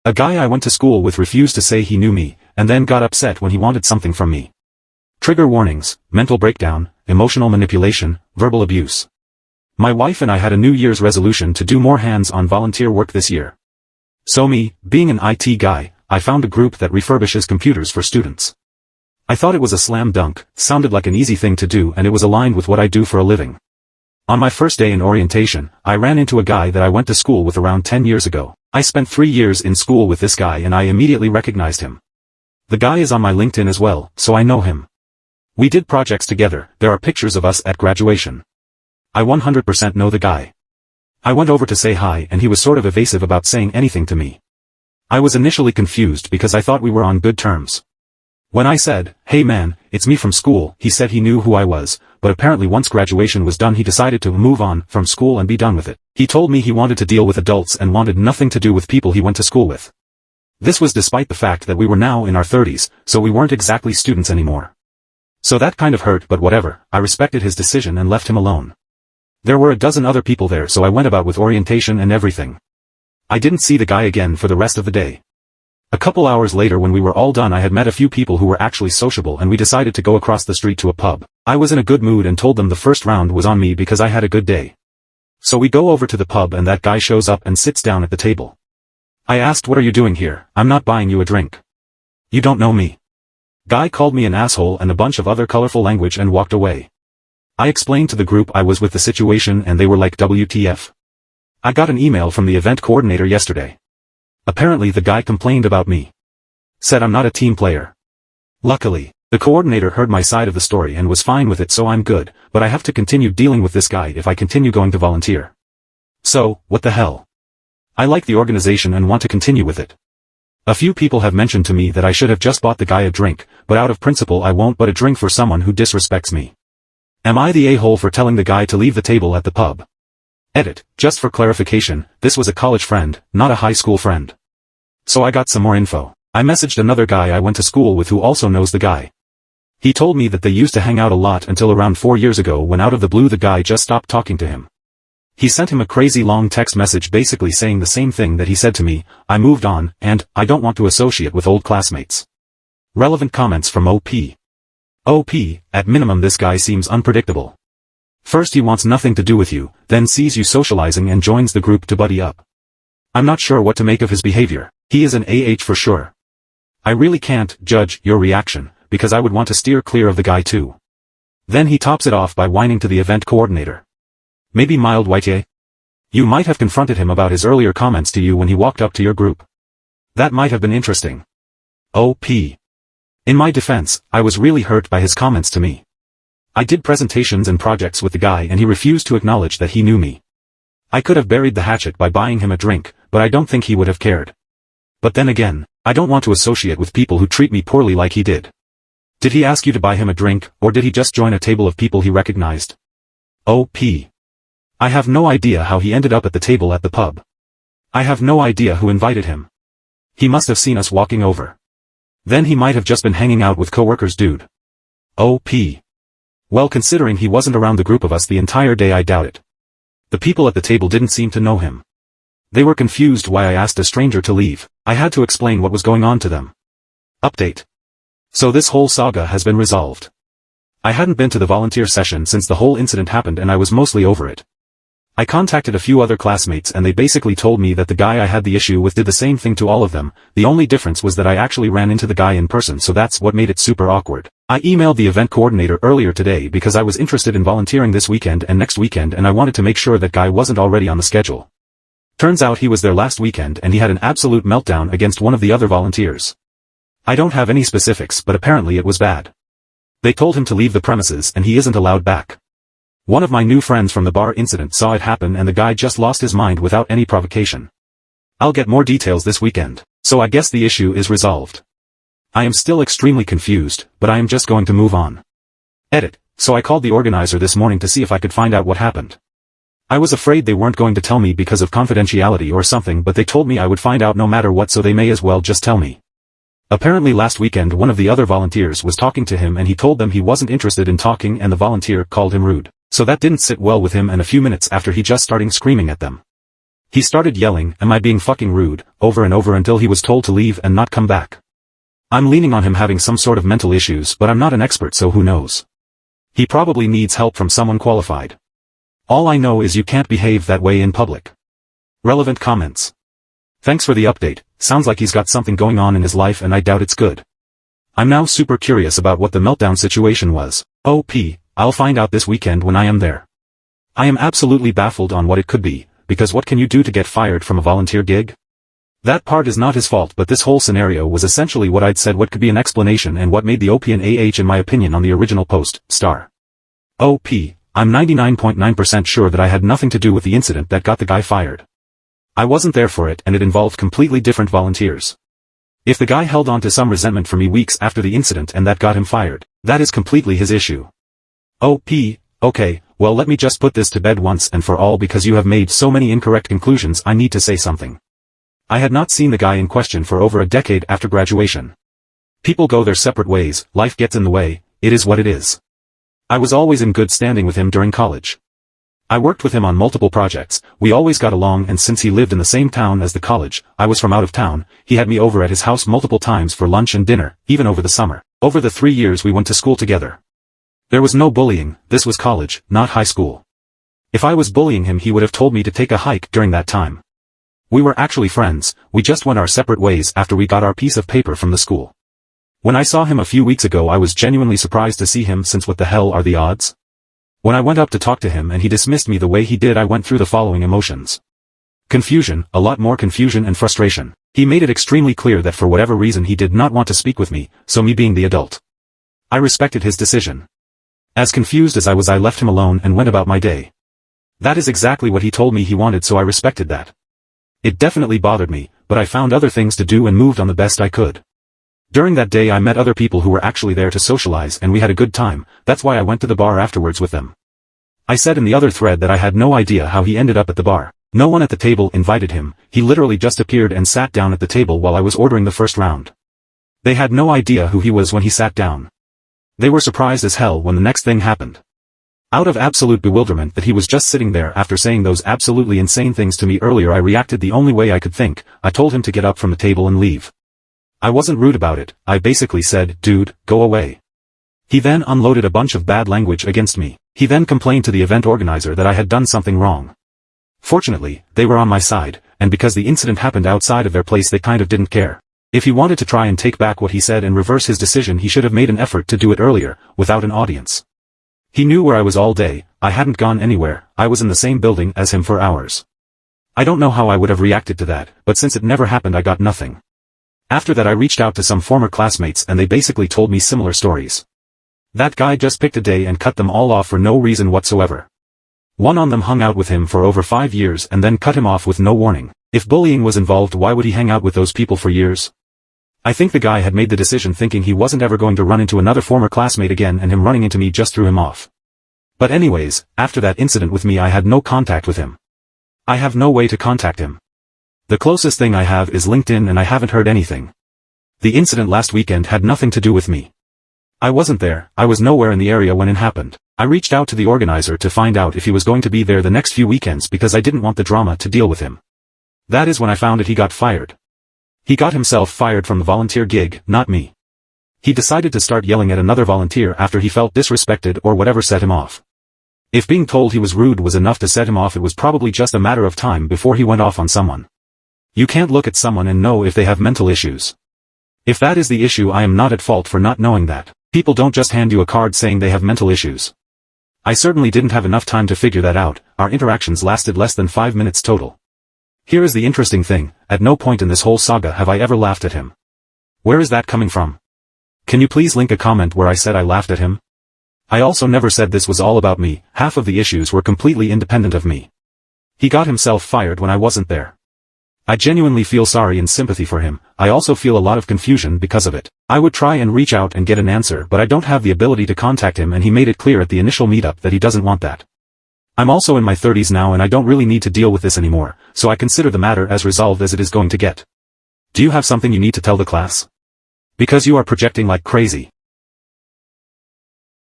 A guy I went to school with refused to say he knew me, and then got upset when he wanted something from me. Trigger warnings, mental breakdown, emotional manipulation, verbal abuse. My wife and I had a New Year's resolution to do more hands-on volunteer work this year. So me, being an IT guy, I found a group that refurbishes computers for students. I thought it was a slam dunk, sounded like an easy thing to do, and it was aligned with what I do for a living. On my first day in orientation, I ran into a guy that I went to school with around 10 years ago. I spent 3 years in school with this guy and I immediately recognized him. The guy is on my LinkedIn as well, so I know him. We did projects together, there are pictures of us at graduation. I 100% know the guy. I went over to say hi and he was sort of evasive about saying anything to me. I was initially confused because I thought we were on good terms. When I said, "Hey man, it's me from school," he said he knew who I was, but apparently once graduation was done he decided to move on from school and be done with it. He told me he wanted to deal with adults and wanted nothing to do with people he went to school with. This was despite the fact that we were now in our 30s, so we weren't exactly students anymore. So that kind of hurt, but whatever, I respected his decision and left him alone. There were a dozen other people there, so I went about with orientation and everything. I didn't see the guy again for the rest of the day. A couple hours later when we were all done I had met a few people who were actually sociable and we decided to go across the street to a pub. I was in a good mood and told them the first round was on me because I had a good day. So we go over to the pub and that guy shows up and sits down at the table. I asked, "What are you doing here? I'm not buying you a drink. You don't know me." Guy called me an asshole and a bunch of other colorful language and walked away. I explained to the group I was with the situation and they were like, "WTF? I got an email from the event coordinator yesterday. Apparently the guy complained about me. Said I'm not a team player." Luckily, the coordinator heard my side of the story and was fine with it, so I'm good, but I have to continue dealing with this guy if I continue going to volunteer. So, what the hell? I like the organization and want to continue with it. A few people have mentioned to me that I should have just bought the guy a drink, but out of principle I won't buy a drink for someone who disrespects me. Am I the a-hole for telling the guy to leave the table at the pub? Edit, just for clarification, this was a college friend, not a high school friend. So I got some more info. I messaged another guy I went to school with who also knows the guy. He told me that they used to hang out a lot until around 4 years ago when out of the blue the guy just stopped talking to him. He sent him a crazy long text message basically saying the same thing that he said to me, "I moved on, and I don't want to associate with old classmates." Relevant comments from OP. OP, at minimum this guy seems unpredictable. First he wants nothing to do with you, then sees you socializing and joins the group to buddy up. I'm not sure what to make of his behavior. He is an AH for sure. I really can't judge your reaction, because I would want to steer clear of the guy too. Then he tops it off by whining to the event coordinator. Maybe mild white. You might have confronted him about his earlier comments to you when he walked up to your group. That might have been interesting. OP. In my defense, I was really hurt by his comments to me. I did presentations and projects with the guy and he refused to acknowledge that he knew me. I could have buried the hatchet by buying him a drink, but I don't think he would have cared. But then again, I don't want to associate with people who treat me poorly like he did. Did he ask you to buy him a drink, or did he just join a table of people he recognized? OP. I have no idea how he ended up at the table at the pub. I have no idea who invited him. He must have seen us walking over. Then he might have just been hanging out with coworkers, dude. OP. Well, considering he wasn't around the group of us the entire day, I doubt it. The people at the table didn't seem to know him. They were confused why I asked a stranger to leave. I had to explain what was going on to them. Update. So this whole saga has been resolved. I hadn't been to the volunteer session since the whole incident happened and I was mostly over it. I contacted a few other classmates and they basically told me that the guy I had the issue with did the same thing to all of them. The only difference was that I actually ran into the guy in person, so that's what made it super awkward. I emailed the event coordinator earlier today because I was interested in volunteering this weekend and next weekend and I wanted to make sure that guy wasn't already on the schedule. Turns out he was there last weekend and he had an absolute meltdown against one of the other volunteers. I don't have any specifics, but apparently it was bad. They told him to leave the premises and he isn't allowed back. One of my new friends from the bar incident saw it happen and the guy just lost his mind without any provocation. I'll get more details this weekend, so I guess the issue is resolved. I am still extremely confused, but I am just going to move on. Edit. So I called the organizer this morning to see if I could find out what happened. I was afraid they weren't going to tell me because of confidentiality or something, but they told me I would find out no matter what, so they may as well just tell me. Apparently last weekend one of the other volunteers was talking to him and he told them he wasn't interested in talking and the volunteer called him rude. So that didn't sit well with him, and a few minutes after he just started screaming at them. He started yelling, "Am I being fucking rude?" over and over until he was told to leave and not come back. I'm leaning on him having some sort of mental issues, but I'm not an expert, so who knows. He probably needs help from someone qualified. All I know is you can't behave that way in public. Relevant comments. Thanks for the update. Sounds like he's got something going on in his life and I doubt it's good. I'm now super curious about what the meltdown situation was. I'll find out this weekend when I am there. I am absolutely baffled on what it could be, because what can you do to get fired from a volunteer gig? That part is not his fault, but this whole scenario was essentially what I'd said what could be an explanation and what made the OP and AH in my opinion on the original post, star. I'm 99.9% sure that I had nothing to do with the incident that got the guy fired. I wasn't there for it and it involved completely different volunteers. If the guy held on to some resentment for me weeks after the incident and that got him fired, that is completely his issue. Okay, well let me just put this to bed once and for all because you have made so many incorrect conclusions. I need to say something. I had not seen the guy in question for over a decade after graduation. People go their separate ways, life gets in the way, it is what it is. I was always in good standing with him during college. I worked with him on multiple projects, we always got along, and since he lived in the same town as the college, I was from out of town, he had me over at his house multiple times for lunch and dinner, even over the summer. Over the 3 years we went to school together. There was no bullying, this was college, not high school. If I was bullying him he would have told me to take a hike during that time. We were actually friends, we just went our separate ways after we got our piece of paper from the school. When I saw him a few weeks ago I was genuinely surprised to see him, since what the hell are the odds? When I went up to talk to him and he dismissed me the way he did, I went through the following emotions. Confusion, a lot more confusion and frustration. He made it extremely clear that for whatever reason he did not want to speak with me, so me being the adult, I respected his decision. As confused as I was, I left him alone and went about my day. That is exactly what he told me he wanted, so I respected that. It definitely bothered me, but I found other things to do and moved on the best I could. During that day I met other people who were actually there to socialize and we had a good time, that's why I went to the bar afterwards with them. I said in the other thread that I had no idea how he ended up at the bar. No one at the table invited him, he literally just appeared and sat down at the table while I was ordering the first round. They had no idea who he was when he sat down. They were surprised as hell when the next thing happened. Out of absolute bewilderment that he was just sitting there after saying those absolutely insane things to me earlier, I reacted the only way I could think. I told him to get up from the table and leave. I wasn't rude about it, I basically said, "Dude, go away." He then unloaded a bunch of bad language against me. He then complained to the event organizer that I had done something wrong. Fortunately, they were on my side, and because the incident happened outside of their place they kind of didn't care. If he wanted to try and take back what he said and reverse his decision, he should have made an effort to do it earlier, without an audience. He knew where I was all day, I hadn't gone anywhere, I was in the same building as him for hours. I don't know how I would have reacted to that, but since it never happened I got nothing. After that I reached out to some former classmates and they basically told me similar stories. That guy just picked a day and cut them all off for no reason whatsoever. One on them hung out with him for over 5 years and then cut him off with no warning. If bullying was involved, why would he hang out with those people for years? I think the guy had made the decision thinking he wasn't ever going to run into another former classmate again, and him running into me just threw him off. But anyways, after that incident with me I had no contact with him. I have no way to contact him. The closest thing I have is LinkedIn and I haven't heard anything. The incident last weekend had nothing to do with me. I wasn't there, I was nowhere in the area when it happened. I reached out to the organizer to find out if he was going to be there the next few weekends because I didn't want the drama to deal with him. That is when I found out he got fired. He got himself fired from the volunteer gig, not me. He decided to start yelling at another volunteer after he felt disrespected or whatever set him off. If being told he was rude was enough to set him off, it was probably just a matter of time before he went off on someone. You can't look at someone and know if they have mental issues. If that is the issue, I am not at fault for not knowing that. People don't just hand you a card saying they have mental issues. I certainly didn't have enough time to figure that out. Our interactions lasted less than 5 minutes total. Here is the interesting thing, at no point in this whole saga have I ever laughed at him. Where is that coming from? Can you please link a comment where I said I laughed at him? I also never said this was all about me, half of the issues were completely independent of me. He got himself fired when I wasn't there. I genuinely feel sorry and sympathy for him. I also feel a lot of confusion because of it. I would try and reach out and get an answer, but I don't have the ability to contact him, and he made it clear at the initial meetup that he doesn't want that. I'm also in my 30s now and I don't really need to deal with this anymore, so I consider the matter as resolved as it is going to get. Do you have something you need to tell the class? Because you are projecting like crazy.